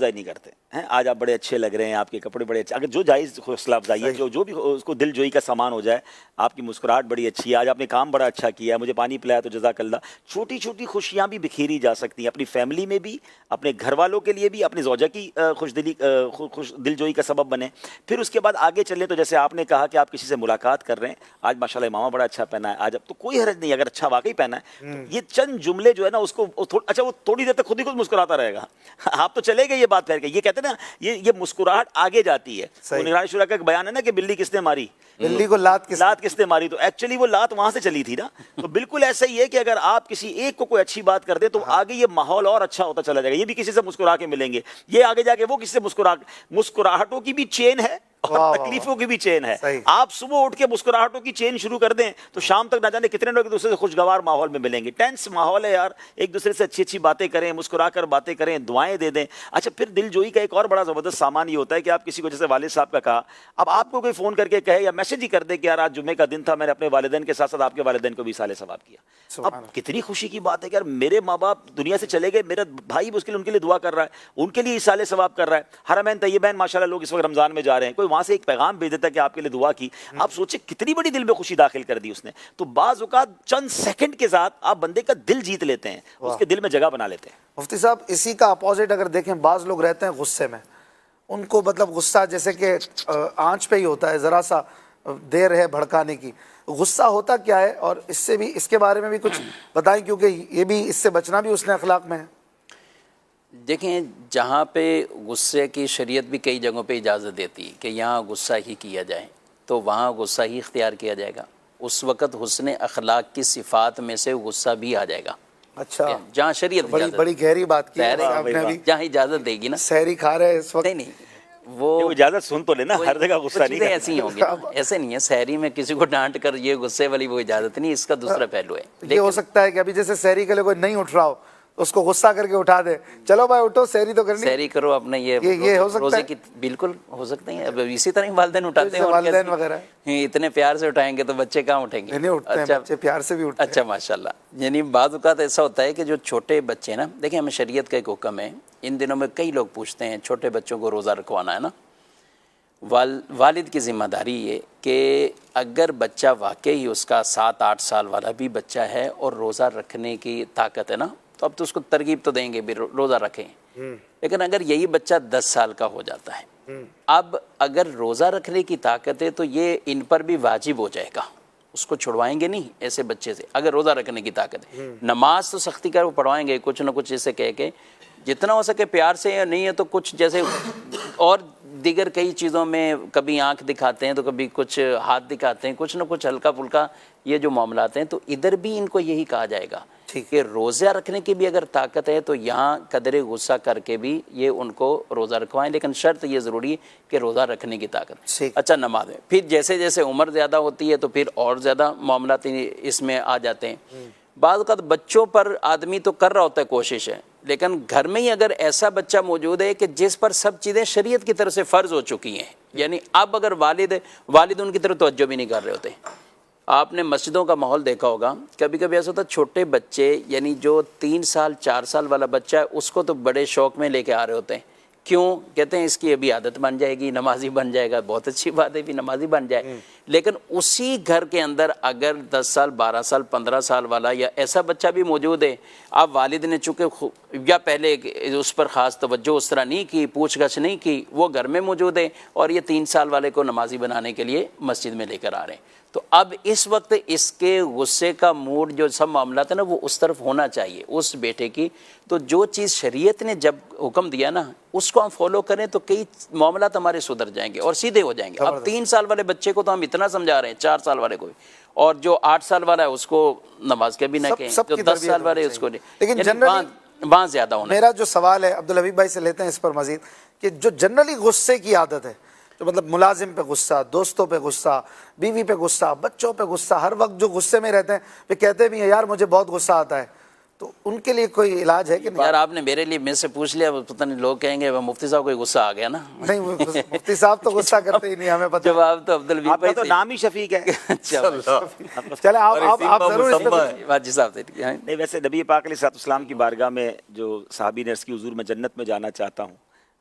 ظاہر نہیں کرتے ہیں. آج آپ بڑے اچھے لگ رہے ہیں, آپ کے کپڑے بڑے اچھے, اگر جو جائز حوصلہ افزائی ہے, جو بھی اس کو دل جوئی کا سامان ہو جائے, آپ کی مسکراہٹ بڑی اچھی ہے, آج آپ نے کام بڑا اچھا کیا ہے, مجھے پانی پلایا تو جزاک اللہ. چھوٹی چھوٹی خوشیاں بھی بکھیری جا سکتی ہیں, اپنی فیملی میں بھی, اپنے گھر والوں کے لیے بھی, اپنی زوجہ کی خوش دل جوئی کا سبب بنے. پھر اس کے بعد آگے چلے تو جیسے آپ نے کہا کہ آپ کسی سے ملاقات کر رہے ہیں, آج ماشاء اللہ ماما بڑا اچھا پہنا ہے, آج اب تو کوئی حرج نہیں اگر اچھا واقعی پہنا ہے تو یہ چند جملے جو ہے نا اس کو اچھا وہ تھوڑی دیر تک خود ہی خود مسکراتا رہے گا. آپ تو چلے گئے یہ بات پھیر کے, یہ کہتے ہیں نا یہ مسکراہٹ آگے جاتی ہے. نگران شورا کا ایک بیان ہے نا کہ بلی کس نے ماری, بلی کو لات کس نے ماری, تو ایکچولی وہ لات وہاں سے چلی تھی نا. تو بالکل ایسا ہی ہے کہ اگر آپ کسی ایک کو کوئی اچھی بات کر دیں تو آگے یہ ماحول اور اچھا ہوتا چلا جائے گا. یہ بھی کسی سے مسکرا کے ملیں گے, یہ آگے جا کے وہ کسی سے مسکراہٹوں کی بھی چین ہے اور تکلیفوں کی بھی چین ہے. آپ صبح اٹھ کے مسکراہٹوں کی چین شروع کر دیں تو شام تک نہ جانے کتنے لوگ ایک دوسرے سے خوشگوار ماحول میں ملیں گے. ٹینس ماحول ہے یار, ایک دوسرے سے اچھی اچھی باتیں کریں, مسکرا کر باتیں کریں, دعائیں دے دیں. اچھا پھر دل جوئی کا ایک اور بڑا زبردست سامان یہ ہوتا ہے کہ آپ کسی کو, جیسے والد صاحب کا کہا, اب آپ کو کوئی فون کر کے کہے یا میسج ہی کر دے کہ یار آج جمعے کا دن تھا, میں نے اپنے والدین کے ساتھ ساتھ آپ کے والدین کو بھی اصال ثواب کیا. اب کتنی خوشی کی بات ہے کہ یار میرے ماں باپ دنیا سے چلے گئے, میرا بھائی بھی ان کے لیے دعا کر رہا ہے, ان کے لیے اصال ثواب کر رہا ہے. حرمین طیبین ماشاءاللہ لوگ اس وقت رمضان میں جا رہے ہیں, کوئی وہاں سے ایک پیغام بھیج دیتا ہے کہ آپ کے لیے دعا کی. آپ سوچیں کتنی بڑی دل میں خوشی داخل کر دی اس نے. تو بعض اوقات چند سیکنڈ کے ساتھ آپ بندے کا دل جیت لیتے ہیں, اس کے دل میں جگہ بنا لیتے ہیں. مفتی صاحب اسی کا اپوزٹ اگر دیکھیں, بعض لوگ رہتے ہیں غصے میں, ان کو مطلب غصہ جیسے کہ آنچ پہ ہی ہوتا ہے, ذرا سا دیر ہے بھڑکانے کی. غصہ ہوتا کیا ہے, اور اس کے بارے میں بھی کچھ بتائیں, کیونکہ یہ بھی اس سے بچنا بھی اس نے اخلاق میں ہے. دیکھیں جہاں پہ غصے کی شریعت بھی کئی جگہوں پہ اجازت دیتی ہے کہ یہاں غصہ ہی کیا جائے تو وہاں غصہ ہی اختیار کیا جائے گا. اس وقت حسن اخلاق کی صفات میں سے غصہ بھی آ جائے گا. اچھا, جہاں شریعت بڑی گہری بات کی آپ نے ابھی. جہاں اجازت دے گی نا, سحری کھا رہے ہیں اس وقت, نہیں وہ اجازت سن تو لینا, ہر جگہ غصہ نہیں کرنا. ایسی ہوں گی, ایسے نہیں ہے سحری میں کسی کو ڈانٹ کر یہ غصے والی وہ اجازت نہیں, اس کا دوسرا پہلو ہے. یہ ہو سکتا ہے کہ ابھی جیسے سحری کے لیے کوئی نہیں اٹھ رہا ہو اس کو غصہ کر کے اٹھا دے, چلو بھائی اٹھو سحری تو کرنی, سحری کرو اپنے, یہ ہو سکتا روزے ہے. کی بالکل ہو سکتے ہیں. اب اسی طرح والدین اٹھاتے ہیں, والدین وغیرہ اتنے پیار سے اٹھائیں گے تو بچے کہاں اٹھیں گے. نہیں اٹھتے ہیں بچے, پیار سے بھی اٹھتے ہیں. اچھا ماشاءاللہ. یعنی بعض اوقات ایسا ہوتا ہے کہ جو چھوٹے بچے نا, دیکھیں ہمیں شریعت کا ایک حکم ہے, ان دنوں میں کئی لوگ پوچھتے ہیں چھوٹے بچوں کو روزہ رکھوانا ہے نا. والد کی ذمہ داری یہ کہ اگر بچہ واقعی اس کا 7-8 سال والا بھی بچہ ہے اور روزہ رکھنے کی طاقت ہے نا, تو اب تو اس کو ترغیب تو دیں گے بھی روزہ رکھیں. لیکن اگر یہی بچہ 10 سال کا ہو جاتا ہے, اب اگر روزہ رکھنے کی طاقت ہے تو یہ ان پر بھی واجب ہو جائے گا, اس کو چھڑوائیں گے نہیں ایسے بچے سے اگر روزہ رکھنے کی طاقت ہے. نماز تو سختی کر وہ پڑھوائیں گے, کچھ نہ کچھ اسے کہہ کے جتنا ہو سکے پیار سے, یا نہیں ہے تو کچھ جیسے اور دیگر کئی چیزوں میں کبھی آنکھ دکھاتے ہیں تو کبھی کچھ ہاتھ دکھاتے ہیں, کچھ نہ کچھ ہلکا پھلکا یہ جو معاملات ہیں, تو ادھر بھی ان کو یہی کہا جائے گا کہ روزہ رکھنے کی بھی اگر طاقت ہے تو یہاں قدر غصہ کر کے بھی یہ ان کو روزہ رکھوائیں, لیکن شرط یہ ضروری ہے کہ روزہ رکھنے کی طاقت. اچھا نماز میں پھر جیسے جیسے عمر زیادہ ہوتی ہے تو پھر اور زیادہ معاملات اس میں آ جاتے ہیں. بعض اوقات بچوں پر آدمی تو کر رہا ہوتا ہے کوشش ہے, لیکن گھر میں ہی اگر ایسا بچہ موجود ہے کہ جس پر سب چیزیں شریعت کی طرف سے فرض ہو چکی ہیں, یعنی اب اگر والد ان کی طرف توجہ بھی نہیں کر رہے ہوتے. آپ نے مسجدوں کا ماحول دیکھا ہوگا, کبھی کبھی ایسا ہوتا ہے چھوٹے بچے, یعنی جو 3 سال 4 سال والا بچہ ہے اس کو تو بڑے شوق میں لے کے آ رہے ہوتے ہیں. کیوں کہتے ہیں اس کی ابھی عادت بن جائے گی, نمازی بن جائے گا. بہت اچھی بات ہے بھی نمازی بن جائے, لیکن اسی گھر کے اندر اگر 10 سال 12 سال 15 سال والا یا ایسا بچہ بھی موجود ہے, اب والد نے چونکہ یا پہلے اس پر خاص توجہ اس طرح نہیں کی, پوچھ گچھ نہیں کی, وہ گھر میں موجود ہے اور یہ 3 سال والے کو نمازی بنانے کے لیے مسجد میں لے کر آ رہے ہیں, تو اب اس وقت اس کے غصے کا موڈ جو سب معاملات ہیں نا وہ اس طرف ہونا چاہیے اس بیٹے کی. تو جو چیز شریعت نے جب حکم دیا نا اس کو ہم فالو کریں تو کئی معاملات ہمارے سدھر جائیں گے اور سیدھے ہو جائیں گے. اب 3 سال والے بچے کو تو ہم اتنا سمجھا رہے ہیں, 4 سال والے کو بھی, اور جو 8 سال والا ہے اس کو نماز کے بھی نہ کہیں, جو 10 سال والے اس کو نہیں. لیکن وہاں زیادہ ہونا. میرا جو سوال ہے عبدالحبیب بھائی سے لیتے ہیں اس پر مزید, کہ جو جنرلی غصے کی عادت ہے, جو مطلب ملازم پہ غصہ, دوستوں پہ غصہ, بیوی پہ غصہ, بچوں پہ غصہ, ہر وقت جو غصے میں رہتے ہیں وہ کہتے بھی ہیں یار مجھے بہت غصہ آتا ہے, تو ان کے لیے کوئی علاج ہے کہ نہیں؟ یار آپ نے میرے لیے سے پوچھ لیا, پتہ نہیں لوگ کہیں گے مفتی صاحب کو غصہ آ گیا نا. نہیں, مفتی صاحب تو غصہ کرتے ہی نہیں, ہمیں پتہ. جواب تو عبدالحبیب بھائی تو نام ہی شفیق ہے. چلے آپ ضرور اس پہ واجی صاحب. نہیں ویسے نبی پاک علیہ الصلوۃ والسلام کی بارگاہ میں جو صحابی نے عرض کی حضور میں جنت میں جانا چاہتا ہوں,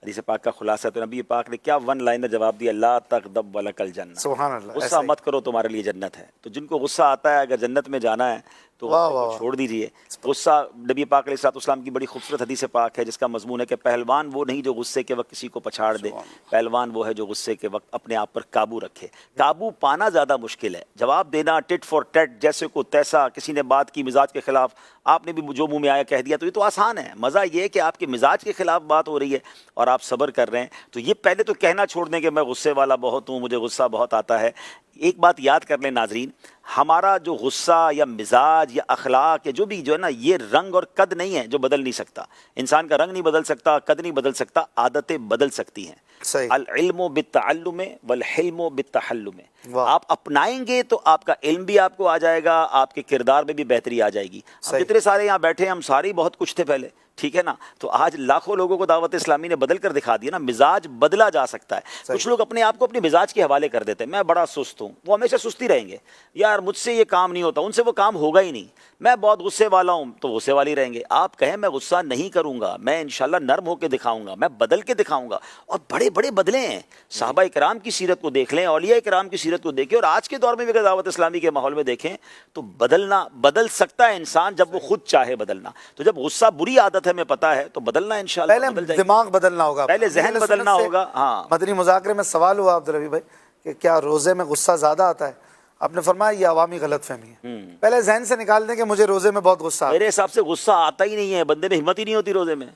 حدیث پاک کا خلاصہ تو نبی پاک نے کیا ون لائنر جواب دیا، لا تغضب ولکل جنہ، سبحان اللہ، غصہ ایسا ہی۔ مت کرو تمہارے لیے جنت ہے۔ تو جن کو غصہ آتا ہے اگر جنت میں جانا ہے تو واہ غصے کو واہ۔ چھوڑ دیجئے۔ غصہ نبی پاک علیہ الصلوۃ والسلام کی بڑی خوبصورت حدیث پاک ہے جس کا مضمون ہے کہ پہلوان وہ نہیں جو غصے کے وقت کسی کو پچھاڑ دے، پہلوان وہ ہے جو غصے کے وقت اپنے آپ پر قابو رکھے۔ قابو پانا زیادہ مشکل ہے، جواب دینا ٹٹ فار ٹٹ، جیسے کو تیسا، کسی نے بات کی مزاج کے خلاف آپ نے بھی جو منہ میں آیا کہہ دیا، تو یہ تو آسان ہے۔ مزہ یہ ہے کہ آپ کے مزاج کے خلاف بات ہو رہی ہے اور آپ صبر کر رہے ہیں، تو یہ پہلے تو کہنا چھوڑ دیں کہ میں غصے والا بہت ہوں، مجھے غصہ بہت آتا ہے۔ ایک بات یاد کر لیں ناظرین، ہمارا جو غصہ یا مزاج یا اخلاق یا جو بھی جو ہے نا، یہ رنگ اور قد نہیں ہے جو بدل نہیں سکتا۔ انسان کا رنگ نہیں بدل سکتا، قد نہیں بدل سکتا، عادتیں بدل سکتی ہیں۔ صحیح۔ العلم بالتعلم والحلم بالتحلم، واہ۔ آپ اپنائیں گے تو آپ کا علم بھی آپ کو آ جائے گا، آپ کے کردار میں بھی بہتری آ جائے گی۔ ہم صحیح۔ جتنے سارے یہاں بیٹھے ہیں ہم سارے بہت کچھ تھے پہلے، ٹھیک ہے نا، تو آج لاکھوں لوگوں کو دعوت اسلامی نے بدل کر دکھا دیا نا، مزاج بدلا جا سکتا ہے۔ کچھ لوگ اپنے آپ کو اپنے مزاج کے حوالے کر دیتے ہیں، میں بڑا سست ہوں، وہ ہمیشہ سستی رہیں گے، یار مجھ سے یہ کام نہیں ہوتا، ان سے وہ کام ہوگا ہی نہیں، میں بہت غصے والا ہوں تو غصے والی رہیں گے۔ آپ کہیں میں غصہ نہیں کروں گا، میں انشاءاللہ نرم ہو کے دکھاؤں گا، میں بدل کے دکھاؤں گا، اور بڑے بڑے بدلے ہیں۔ صحابہ کرام کی سیرت کو دیکھ لیں، اولیاء کرام کی سیرت کو دیکھیں، اور آج کے دور میں بھی اگر دعوت اسلامی کے ماحول میں دیکھیں تو بدل سکتا ہے انسان جب وہ خود چاہے بدلنا۔ تو جب غصہ بری عادت ہے ہمیں پتہ ہے تو بدلنا انشاءاللہ بدل پہلے جائے گی۔ دماغ بدلنا ہوگا، پہلے ذہن اہل بدلنا سنت سے ہوگا۔ ہاں، مدنی مذاکرے میں سوال ہوا عبدالربیع بھائی کہ کیا روزے میں غصہ زیادہ آتا ہے؟ آپ نے فرمایا یہ عوامی غلط فہمی ہے۔ پہلے ذہن سے نکال دیں کہ مجھے روزے میں بہت غصہ آتا ہے۔ میرے حساب سے غصہ آتا ہی نہیں ہے، بندے میں ہمت ہی نہیں ہوتی روزے میں۔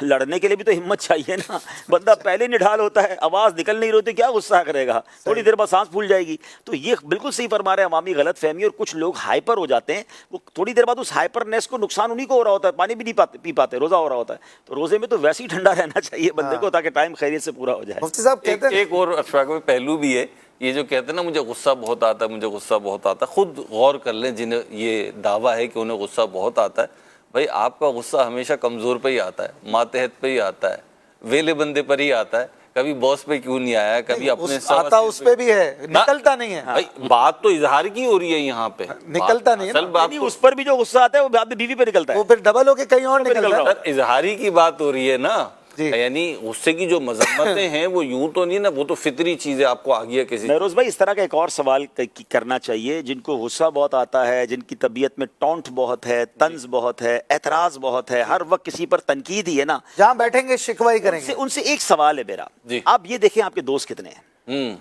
لڑنے کے لیے بھی تو ہمت چاہیے نا، بندہ پہلے نڈھال ہوتا ہے، آواز نکل نہیں رہی، کیا غصہ کرے گا، تھوڑی دیر بعد سانس پھول جائے گی۔ تو یہ بالکل صحیح فرما رہے ہیں، عوامی غلط فہمی، اور کچھ لوگ ہائپر ہو جاتے ہیں، وہ تھوڑی دیر بعد اس ہائپرنیس کو نقصان انہیں کو ہو رہا ہوتا ہے، پانی بھی نہیں پی پاتے، روزہ ہو رہا ہوتا ہے۔ تو روزے میں تو ویسے ہی ٹھنڈا رہنا چاہیے بندے کو تاکہ ٹائم خیریت سے پورا ہو جائے۔ مفتی صاحب کہتے ہیں ایک اور اشفاق بھائی پہلو بھی ہے، یہ جو کہتے ہیں نا مجھے غصہ بہت آتا ہے، مجھے غصہ بہت آتا ہے، خود غور کر لیں جنہیں یہ دعویٰ ہے کہ انہیں غصہ بہت آتا ہے، بھائی آپ کا غصہ ہمیشہ کمزور پہ ہی آتا ہے، ماتحت پہ ہی آتا ہے، ویلے بندے پر ہی آتا ہے، کبھی باس پہ کیوں نہیں آیا، کبھی اپنے آتا اس پہ بھی ہے، نکلتا نہیں ہے۔ بھائی بات تو اظہار کی ہو رہی ہے یہاں پہ، نکلتا نہیں ہے نا۔ اصل بات نہیں، اس پر بھی جو غصہ آتا ہے وہ بعد میں بیوی پہ نکلتا ہے۔ وہ پھر ڈبل ہو کے کہیں اور نکلتا ہے۔ سر اظہاری کی بات ہو رہی ہے نا، یعنی غصے کی جو مذمتیں ہیں وہ یوں تو نہیں نا، وہ تو فطری چیز ہے، آپ کو آ گیا کسی مہروز بھائی اس طرح کا ایک اور سوال کرنا چاہیے، جن کو غصہ بہت آتا ہے، جن کی طبیعت میں ٹونٹ بہت ہے، طنز بہت ہے، اعتراض بہت ہے، ہر وقت کسی پر تنقید ہی ہے نا، جہاں بیٹھیں گے شکوہ ہی کریں گے۔ ان سے ایک سوال ہے میرا، جی۔ آپ یہ دیکھیں آپ کے دوست کتنے ہیں،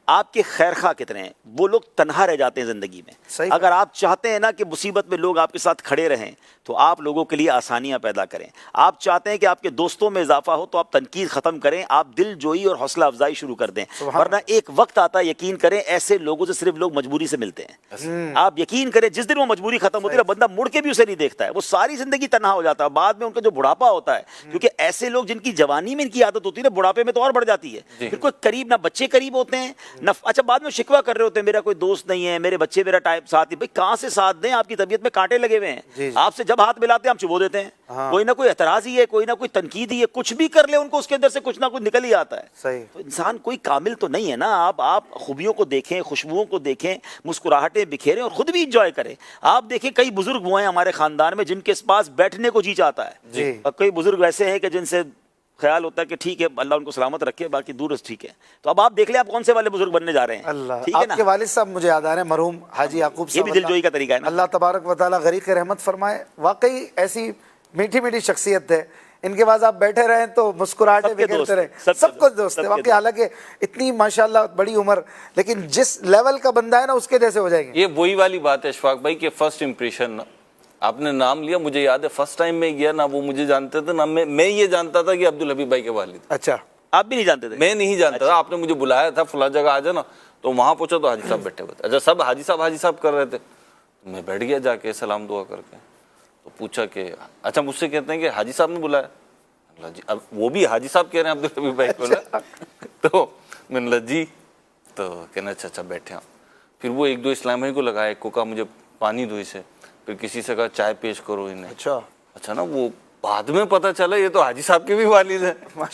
آپ کے خیر خواہ کتنے ہیں، وہ لوگ تنہا رہ جاتے ہیں زندگی میں۔ صحیح۔ اگر آپ چاہتے ہیں نا کہ مصیبت میں لوگ آپ کے ساتھ کھڑے رہیں تو آپ لوگوں کے لیے آسانیاں پیدا کریں۔ آپ چاہتے ہیں کہ آپ کے دوستوں میں اضافہ ہو تو آپ تنقید ختم کریں، آپ دل جوئی اور حوصلہ افزائی شروع کر دیں، ورنہ ایک وقت آتا ہے، یقین کریں ایسے لوگوں سے صرف لوگ مجبوری سے ملتے ہیں۔ آپ یقین کریں جس دن وہ مجبوری ختم ہوتی ہے بندہ مڑ کے بھی اسے نہیں دیکھتا ہے، وہ ساری زندگی تنہا ہو جاتا ہے، بعد میں ان کا جو بڑھاپا ہوتا ہے، کیونکہ ایسے لوگ جن کی جوانی میں ان کی عادت ہوتی ہے نا، بڑھاپے میں تو اور بڑھ جاتی ہے، پھر کوئی قریب نہ بچے قریب ہوتے ہیں نہ، اچھا بعد میں شکوہ کر رہے ہوتے ہیں میرا کوئی دوست نہیں ہے، میرے بچے میرا ٹائم ساتھ ہی، بھائی کہاں سے ساتھ دیں، آپ کی طبیعت میں کانٹے لگے ہوئے ہیں، آپ سے جب ہاتھ ملاتے ہیں آپ چبو دیتے ہیں، کوئی نہ کوئی اعتراض ہی ہے، کوئی نہ کوئی تنقید ہی ہے، کچھ بھی کر لے ان کو اس کے اندر سے کچھ نہ کچھ نکل ہی آتا ہے۔ صحیح۔ تو انسان کوئی کامل تو نہیں ہے نا، آپ خوبیوں کو دیکھیں، خوشبوؤں کو دیکھیں، مسکراہٹیں بکھیریں اور خود بھی انجوائے کریں۔ آپ دیکھیں کئی بزرگ وہ ہیں ہمارے خاندان میں جن کے پاس بیٹھنے کو جی چاہتا ہے، اور کئی بزرگ ایسے ہیں کہ جن سے خیال ہوتا ہے کہ ٹھیک ہے اللہ ان کو سلامت رکھے، باقی دور ٹھیک ہے۔ تو اب آپ دیکھ لیں آپ کون سے والے بزرگ بننے جا رہے ہیں۔ اللہ، ٹھیک ہے آپ نا، کے والد صاحب مجھے یاد آ رہے ہیں، مرحوم حاجی یعقوب یہ صاحب، بھی دل جوئی کا طریقہ ہے نا۔ اللہ تبارک و تعالیٰ غریق رحمت فرمائے، واقعی ایسی میٹھی میٹھی شخصیت ہے، ان کے پاس آپ بیٹھے رہیں تو مسکراہٹیں بکھیرتے رہیں، سب کچھ دوست ہے واقعی، حالانکہ اتنی ماشاءاللہ بڑی عمر، لیکن جس لیول کا بندہ ہے نا اس کے جیسے ہو جائیں گے۔ یہ وہی والی بات ہے اشفاق بھائی کہ فرسٹ امپریشن، آپ نے نام لیا، مجھے یاد ہے فرسٹ ٹائم میں گیا نا، وہ مجھے جانتے تھے نہ میں یہ جانتا تھا کہ عبدالحبیب بھائی کے والد، اچھا آپ بھی نہیں جانتے تھے؟ میں نہیں جانتا تھا، آپ نے مجھے بلایا تھا فلاں جگہ آ جانا، تو وہاں پہنچا تو حاجی صاحب بیٹھے ہوئے تھے، اچھا سب حاجی صاحب کر رہے تھے، میں بیٹھ گیا جا کے سلام دعا کر کے، تو پوچھا کہ اچھا مجھ سے کہتے ہیں کہ حاجی صاحب نے بلایا، اللہ جی، اب وہ بھی حاجی صاحب کہہ رہے ہیں عبدالحبیب بھائی کو نا، تو میں نے جی، تو کہنا اچھا بیٹھے ہیں، پھر وہ ایک دو اسلام بھائی کو لگایا، ایک کو کہا مجھے پانی دو اسے، پھر کسی سے کہا چائے پیش کرو انہیں، اچھا نا، وہ بعد میں پتہ چلا یہ تو حاجی صاحب کے بھی والد ہیں،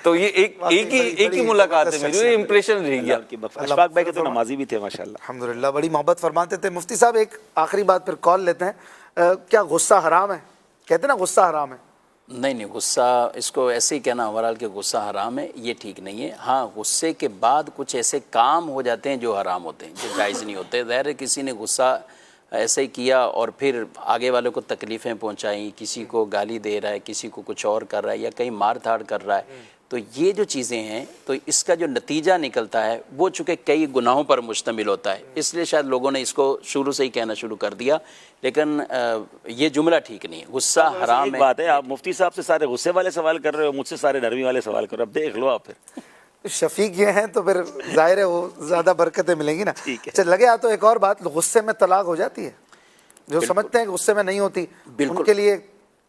تو یہ ایک ہی ملاقات ہے میری، یہ امپریشن رہ گیا۔ اشفاق بھائی کے تو نمازی بھی تھے ماشاءاللہ، الحمدللہ، بڑی محبت فرماتے تھے۔ مفتی صاحب ایک آخری بات پھر کال لیتے ہیں، کیا غصہ حرام ہے؟ کہتے ہیں نا غصہ حرام ہے، نہیں نہیں، غصہ اس کو ایسے ہی کہنا اوورال کہ غصہ حرام ہے، یہ ٹھیک نہیں ہے۔ ہاں، غصے کے بعد کچھ ایسے کام ہو جاتے ہیں جو حرام ہوتے ہیں، جو جائز نہیں ہوتے۔ ظاہر ہے کسی نے غصہ ایسے ہی کیا اور پھر آگے والوں کو تکلیفیں پہنچائیں، کسی کو گالی دے رہا ہے، کسی کو کچھ اور کر رہا ہے، یا کہیں مار دھاڑ کر رہا ہے، تو یہ جو چیزیں ہیں تو اس کا جو نتیجہ نکلتا ہے وہ چونکہ کئی گناہوں پر مشتمل ہوتا ہے، اس لیے شاید لوگوں نے اس کو شروع سے ہی کہنا شروع کر دیا، لیکن یہ جملہ ٹھیک نہیں ہے۔ غصہ حرام ایک ہے۔ بات ہے، آپ مفتی صاحب سے سارے غصے والے سوال کر رہے ہو، مجھ سے سارے نرمی والے سوال کر رہے ہو، اب دیکھ لو آپ پھر۔ شفیق یہ ہیں تو پھر ظاہر ہے وہ زیادہ برکتیں ملیں گی نا۔ ٹھیک ہے۔ اچھا لگے تو ایک اور بات، غصے میں طلاق ہو جاتی ہے؟ جو سمجھتے ہیں کہ غصے میں نہیں ہوتی ان کے لیے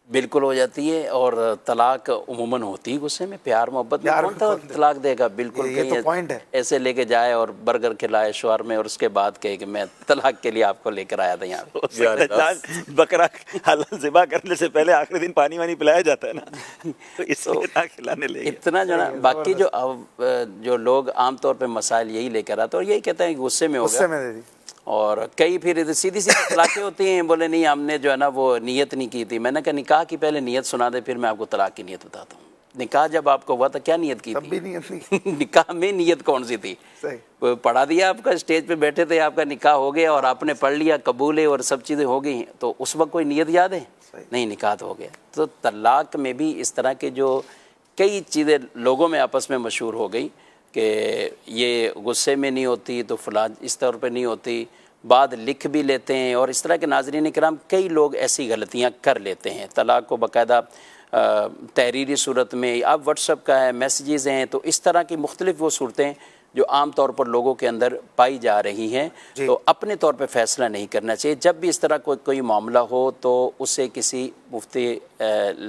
بالکل ہو جاتی ہے، اور طلاق عموماً ہوتی ہے غصے میں۔ پیار محبت میں کون تھا طلاق دے گا؟ بالکل یہ تو پوائنٹ ہے۔ ایسے لے کے جائے اور برگر کھلائے شوہر میں اور اس کے بعد کہے کہ میں طلاق کے لیے آپ کو لے کر آیا تھا یہاں پہ۔ بکرا حلال ذبح کرنے سے پہلے آخری دن پانی وانی پلایا جاتا ہے نا، تو اس لیے نہ کھلانے لے گئے۔ اتنا جو نا، باقی جو لوگ عام طور پہ مسائل یہی لے کر آتے ہیں اور یہی کہتے ہیں کہ غصے میں ہو غصے گیا، میں دے دی۔ اور کئی پھر سیدھی طلاقیں ہوتی ہیں، بولے نہیں ہم نے جو ہے نا وہ نیت نہیں کی تھی۔ میں نے کہا نکاح کی پہلے نیت سنا دے، پھر میں آپ کو طلاق کی نیت بتاتا ہوں۔ نکاح جب آپ کو ہوا تھا کیا نیت کی تب تھی؟ بھی نیت نہیں۔ نکاح میں نیت کون سی تھی؟ صحیح۔ پڑھا دیا آپ کا، اسٹیج پہ بیٹھے تھے، آپ کا نکاح ہو گیا اور آپ نے پڑھ لیا، قبول ہے اور سب چیزیں ہو گئی ہیں، تو اس وقت کوئی نیت یاد ہے؟ نہیں، نکاح تو ہو گیا۔ تو طلاق میں بھی اس طرح کے جو کئی چیزیں لوگوں میں آپس میں مشہور ہو گئی کہ یہ غصے میں نہیں ہوتی تو فلاں اس طور پہ نہیں ہوتی، بعد لکھ بھی لیتے ہیں، اور اس طرح کے ناظرین کرام کئی لوگ ایسی غلطیاں کر لیتے ہیں۔ طلاق کو باقاعدہ تحریری صورت میں، اب واٹس ایپ کا ہے، میسیجز ہیں، تو اس طرح کی مختلف وہ صورتیں جو عام طور پر لوگوں کے اندر پائی جا رہی ہیں، تو اپنے طور پہ فیصلہ نہیں کرنا چاہیے۔ جب بھی اس طرح کوئی معاملہ ہو تو اسے کسی مفتی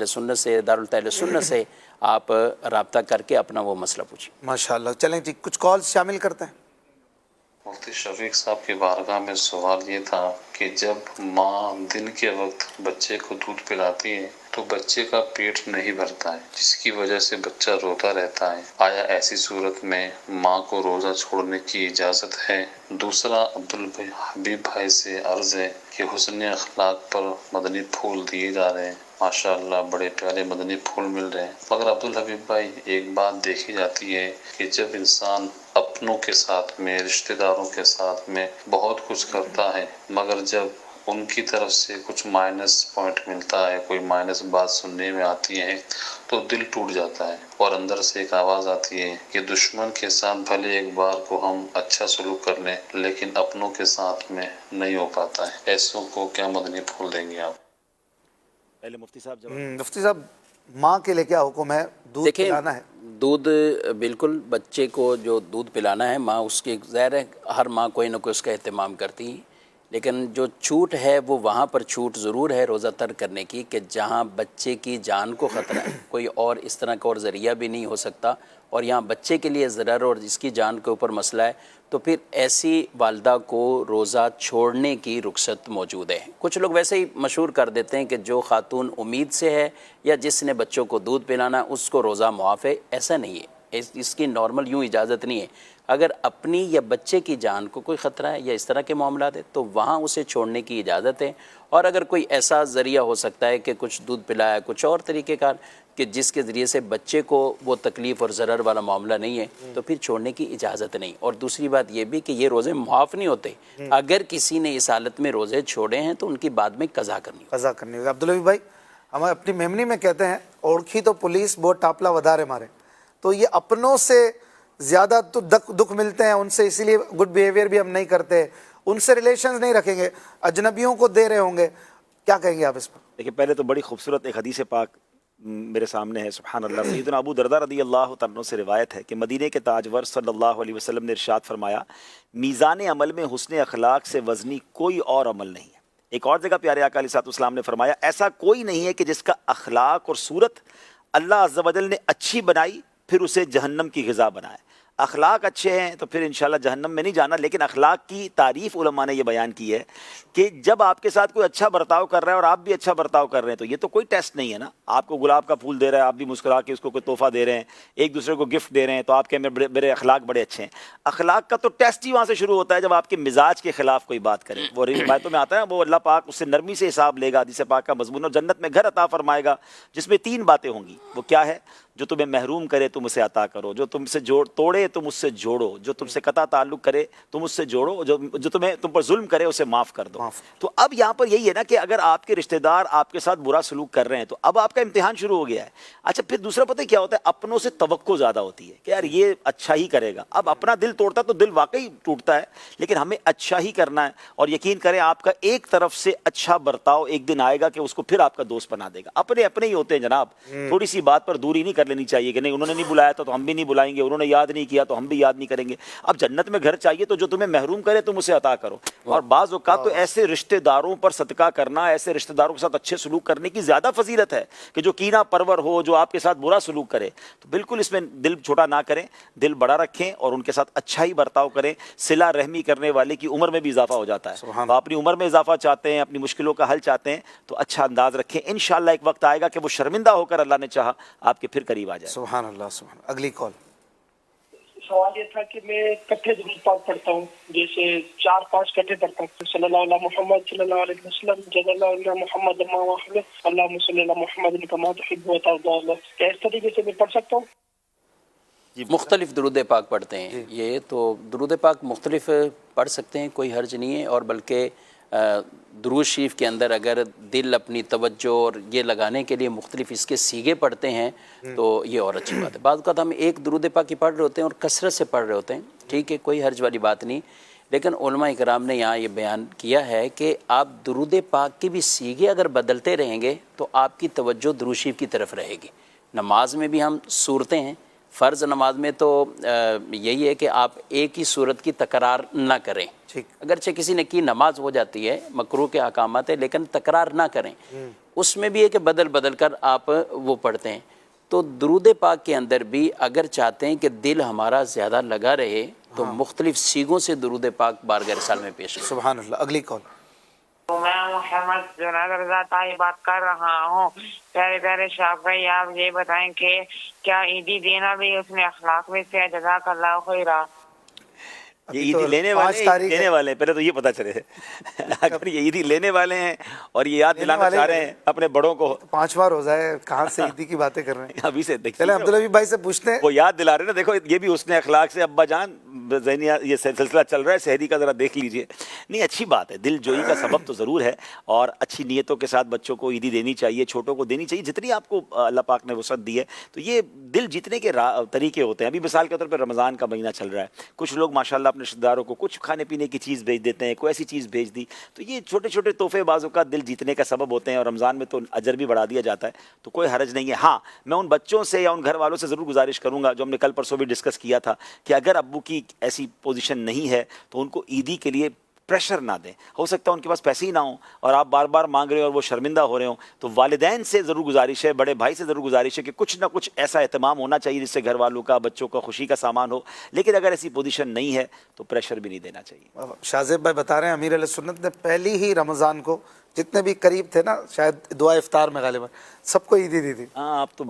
سنت سے، دارالتحلیل سنت سے آپ رابطہ کر کے اپنا وہ مسئلہ پوچھیں۔ ماشاءاللہ۔ چلیں جی کچھ کالز شامل کرتے ہیں۔ مفتی شفیق صاحب کی بارگاہ میں سوال یہ تھا کہ جب ماں دن کے وقت بچے کو دودھ پلاتی ہے تو بچے کا پیٹ نہیں بھرتا ہے، جس کی وجہ سے بچہ روتا رہتا ہے، آیا ایسی صورت میں ماں کو روزہ چھوڑنے کی اجازت ہے؟ دوسرا عبدالحبیب بھائی سے عرض ہے کہ حسن اخلاق پر مدنی پھول دیے جا رہے ہیں، ماشاءاللہ بڑے پیارے مدنی پھول مل رہے ہیں، مگر عبدالحبیب بھائی ایک بات دیکھی جاتی ہے کہ جب انسان اپنوں کے ساتھ میں، رشتہ داروں کے ساتھ میں بہت کچھ کرتا ہے، مگر جب ان کی طرف سے کچھ مائنس پوائنٹ ملتا ہے، کوئی مائنس بات سننے میں آتی ہے تو دل ٹوٹ جاتا ہے، اور اندر سے ایک آواز آتی ہے کہ دشمن کے ساتھ بھلے ایک بار کو ہم اچھا سلوک کر لیں لیکن اپنوں کے ساتھ میں نہیں ہو پاتا ہے۔ ایسوں کو کیا مدنی پھول دیں گے آپ؟ پہلے مفتی صاحب جواب۔ مفتی صاحب ماں کے لیے کیا حکم ہے؟ دودھ پلانا ہے؟ دودھ بالکل، بچے کو جو دودھ پلانا ہے ماں اس کی، ظاہر ہے ہر ماں کوئی نہ کوئی اس کا اہتمام کرتی ہے، لیکن جو چھوٹ ہے وہ وہاں پر چھوٹ ضرور ہے روزہ ترک کرنے کی کہ جہاں بچے کی جان کو خطرہ ہے، کوئی اور اس طرح کا اور ذریعہ بھی نہیں ہو سکتا، اور یہاں بچے کے لیے ضرر اور جس کی جان کے اوپر مسئلہ ہے، تو پھر ایسی والدہ کو روزہ چھوڑنے کی رخصت موجود ہے۔ کچھ لوگ ویسے ہی مشہور کر دیتے ہیں کہ جو خاتون امید سے ہے یا جس نے بچوں کو دودھ پلانا اس کو روزہ معاف ہے، ایسا نہیں ہے، اس کی نارمل یوں اجازت نہیں ہے۔ اگر اپنی یا بچے کی جان کو کوئی خطرہ ہے یا اس طرح کے معاملات ہیں تو وہاں اسے چھوڑنے کی اجازت ہے، اور اگر کوئی ایسا ذریعہ ہو سکتا ہے کہ کچھ دودھ پلایا، کچھ اور طریقہ کار کہ جس کے ذریعے سے بچے کو وہ تکلیف اور ضرر والا معاملہ نہیں ہے، تو پھر چھوڑنے کی اجازت نہیں۔ اور دوسری بات یہ بھی کہ یہ روزے معاف نہیں ہوتے، اگر کسی نے اس حالت میں روزے چھوڑے ہیں تو ان کی بعد میں قضا کرنی ہوگی۔ قضا کرنی ہوگی۔ عبدالحبیب بھائی، ہم اپنی میمنی میں کہتے ہیں اوڑکھی تو پولیس بہت ٹاپلا ودارے مارے، تو یہ اپنوں سے زیادہ تو دکھ ملتے ہیں ان سے، اسی لیے گڈ بیہیویئر بھی ہم نہیں کرتے، ان سے ریلیشنز نہیں رکھیں گے، اجنبیوں کو دے رہے ہوں گے، کیا کہیں گے آپ اس پر؟ دیکھیں پہلے تو بڑی خوبصورت ایک حدیث پاک میرے سامنے ہے، سبحان اللہ۔ سیدنا ابو درداء رضی اللہ تعالیٰ عنہ سے روایت ہے کہ مدینے کے تاجور صلی اللہ علیہ وسلم نے ارشاد فرمایا، میزان عمل میں حسن اخلاق سے وزنی کوئی اور عمل نہیں ہے۔ ایک اور جگہ پیارے آقا علیہ الصلوۃ والسلام نے فرمایا، ایسا کوئی نہیں ہے کہ جس کا اخلاق اور صورت اللہ عز و جل نے اچھی بنائی پھر اسے جہنم کی غذا بنائے۔ اخلاق اچھے ہیں تو پھر انشاءاللہ جہنم میں نہیں جانا. لیکن اخلاق کی تعریف علماء نے یہ بیان کی ہے کہ جب آپ کے ساتھ کوئی اچھا برتاؤ کر رہا ہے اور آپ بھی اچھا برتاؤ کر رہے ہیں تو یہ تو کوئی ٹیسٹ نہیں ہے نا. آپ کو گلاب کا پھول دے رہا ہے, آپ بھی مسکرا کے اس کو کوئی تحفہ دے رہے ہیں, ایک دوسرے کو گفٹ دے رہے ہیں, تو آپ کے میرے اخلاق بڑے اچھے ہیں. اخلاق کا تو ٹیسٹ ہی وہاں سے شروع ہوتا ہے جب آپ کے مزاج کے خلاف کوئی بات کرے. وہ روایتوں میں آتا ہے وہ اللہ پاک اس سے نرمی سے حساب لے گا, حدیث پاک کا مضمون, اور جنت میں گھر عطا فرمائے گا جس میں 3 باتیں ہوں گی. وہ کیا ہے؟ جو تمہیں محروم کرے تم اسے عطا کرو, جو تم سے توڑے تم اس سے جوڑو, جو تم سے قطع تعلق کرے تم اس سے جوڑو, جو تم پر ظلم کرے اسے معاف کر دو. تو اب یہاں پر یہی ہے نا کہ اگر آپ کے رشتہ دار آپ کے ساتھ برا سلوک کر رہے ہیں تو اب آپ کا امتحان شروع ہو گیا ہے. اچھا پھر دوسرا پتہ کیا ہوتا ہے, اپنوں سے توقع زیادہ ہوتی ہے کہ یار یہ اچھا ہی کرے گا. اب اپنا دل توڑتا تو دل واقعی ٹوٹتا ہے, لیکن ہمیں اچھا ہی کرنا ہے. اور یقین کریں آپ کا ایک طرف سے اچھا برتاؤ ایک دن آئے گا کہ اس کو پھر آپ کا دوست بنا دے گا. اپنے ہی ہوتے ہیں جناب, تھوڑی سی بات پر دوری نہیں کر لینی چاہیے کہ نہیں انہوں نے نہیں بلایا تھا تو ہم بھی نہیں بلائیں گے, انہوں نے یاد نہیں کیا تو ہم بھی یاد نہیں کریں گے. اب جنت میں گھر چاہیے تو جو تمہیں محروم کرے تم اسے عطا کرو. اور بعض اوقات تو ایسے رشتہ داروں پر صدقہ کرنا, ایسے رشتہ داروں کے ساتھ اچھے سلوک کرنے کی زیادہ فضیلت ہے کہ جو کینہ پرور ہو, جو آپ کے ساتھ برا سلوک کرے. تو بالکل اس میں دل چھوٹا نہ کریں, دل بڑا رکھیں اور ان کے ساتھ اچھا ہی برتاؤ کریں. صلہ رحمی کرنے والے کی عمر میں بھی اضافہ ہو جاتا ہے. آپ اپنی عمر میں اضافہ چاہتے ہیں, اپنی مشکلوں کا حل چاہتے ہیں تو اچھا انداز رکھیں. انشاءاللہ ایک وقت آئے گا کہ وہ شرمندہ ہو کر اللہ نے چاہا آپ کے پھر قریب آ جائے. سبحان اللہ, سبحان. اگلی کال. سوال یہ تھا کہ میں کٹھے درود پاک پڑھتا ہوں, جیسے 4-5 کٹھے پڑھتا ہوں, صلی اللہ علیہ محمد صلی اللہ علیہ وسلم, جل اللہ علیہ محمد اللہم صلی اللہ محمد کما تحب و ترضى. کیا اس طریقے سے میں پڑھ سکتا ہوں؟ مختلف درود پاک پڑھتے ہیں. یہ تو درود پاک مختلف پڑھ سکتے ہیں, کوئی حرج نہیں ہے. اور بلکہ درود شریف کے اندر اگر دل اپنی توجہ اور یہ لگانے کے لیے مختلف اس کے سیغے پڑھتے ہیں تو یہ اور اچھی بات ہے. بعض اوقات ہم ایک درود پاک کی پڑھ رہے ہوتے ہیں اور کثرت سے پڑھ رہے ہوتے ہیں, ٹھیک ہے, کوئی حرج والی بات نہیں. لیکن علماء اکرام نے یہاں یہ بیان کیا ہے کہ آپ درود پاک کی بھی سیغے اگر بدلتے رہیں گے تو آپ کی توجہ درود شریف کی طرف رہے گی. نماز میں بھی ہم صورتیں ہیں, فرض نماز میں تو یہی ہے کہ آپ ایک ہی صورت کی تکرار نہ کریں. اگرچہ کسی نے کی نماز ہو جاتی ہے, مکروہ کے احکامات ہے, لیکن تکرار نہ کریں. اس میں بھی ہے کہ بدل بدل کر آپ وہ پڑھتے ہیں. تو درود پاک کے اندر بھی اگر چاہتے ہیں کہ دل ہمارا زیادہ لگا رہے تو مختلف سیغوں سے درود پاک بارگاہ رسالہ میں پیش کریں. سبحان اللہ. اگلی کال. میں محمد جنید رضا طاہی بات کر رہا ہوں. پیارے پیارے شاپ بھائی, آپ یہ بتائیں کہ کیا عیدی دینا بھی اس میں اخلاق میں سے؟ جزاک اللہ خیرہ. یہ عیدی لینے والے ہیں, پہلے تو یہ پتہ چلے اگر یہ عیدی لینے والے ہیں اور یہ یاد دلانا چاہ رہے ہیں اپنے بڑوں کو. 5واں روزہ ہے, کہاں سے عیدی کی باتیں کر رہے ہیں ابھی سے دیکھیں. چلے عبدالحبیب بھائی سے پوچھتے ہیں, وہ یاد دلا رہے ہیں نا. دیکھو یہ بھی حسن اخلاق سے ابا جان ذہنی یہ سلسلہ چل رہا ہے شہری کا, ذرا دیکھ لیجئے. نہیں اچھی بات ہے, دل جوئی کا سبب تو ضرور ہے اور اچھی نیتوں کے ساتھ بچوں کو عیدی دینی چاہیے, چھوٹوں کو دینی چاہیے جتنی آپ کو اللہ پاک نے وسعت دی ہے. تو یہ دل جیتنے کے طریقے ہوتے ہیں. ابھی مثال کے طور پہ رمضان کا مہینہ چل رہا ہے, کچھ لوگ ماشاءاللہ اپنے رشتہ داروں کو کچھ کھانے پینے کی چیز بھیج دیتے ہیں, کوئی ایسی چیز بھیج دی. تو یہ چھوٹے چھوٹے تحفے بعضوں کا دل جیتنے کا سبب ہوتے ہیں اور رمضان میں تو اجر بھی بڑھا دیا جاتا ہے, تو کوئی حرج نہیں ہے. ہاں میں ان بچوں سے یا ان گھر والوں سے ضرور گزارش کروں گا جو ہم نے کل پرسوں بھی ڈسکس کیا تھا کہ اگر ابو کی ایسی پوزیشن نہیں ہے تو ان کو عیدی کے لیے پریشر نہ دیں. ہو سکتا ہے ان کے پاس پیسے ہی نہ ہوں اور آپ بار بار مانگ رہے ہو اور وہ شرمندہ ہو رہے ہوں. تو والدین سے ضرور گزارش ہے, بڑے بھائی سے ضرور گزارش ہے کہ کچھ نہ کچھ ایسا اہتمام ہونا چاہیے جس سے گھر والوں کا, بچوں کا خوشی کا سامان ہو. لیکن اگر ایسی پوزیشن نہیں ہے تو پریشر بھی نہیں دینا چاہیے. شاہ بھائی بتا رہے ہیں امیر علیہ سنت نے پہلی ہی رمضان کو جتنے بھی قریب تھے نا, شاید دعا افطار میں غالباً سب کو عیدی دی تھی. ہاں آپ تو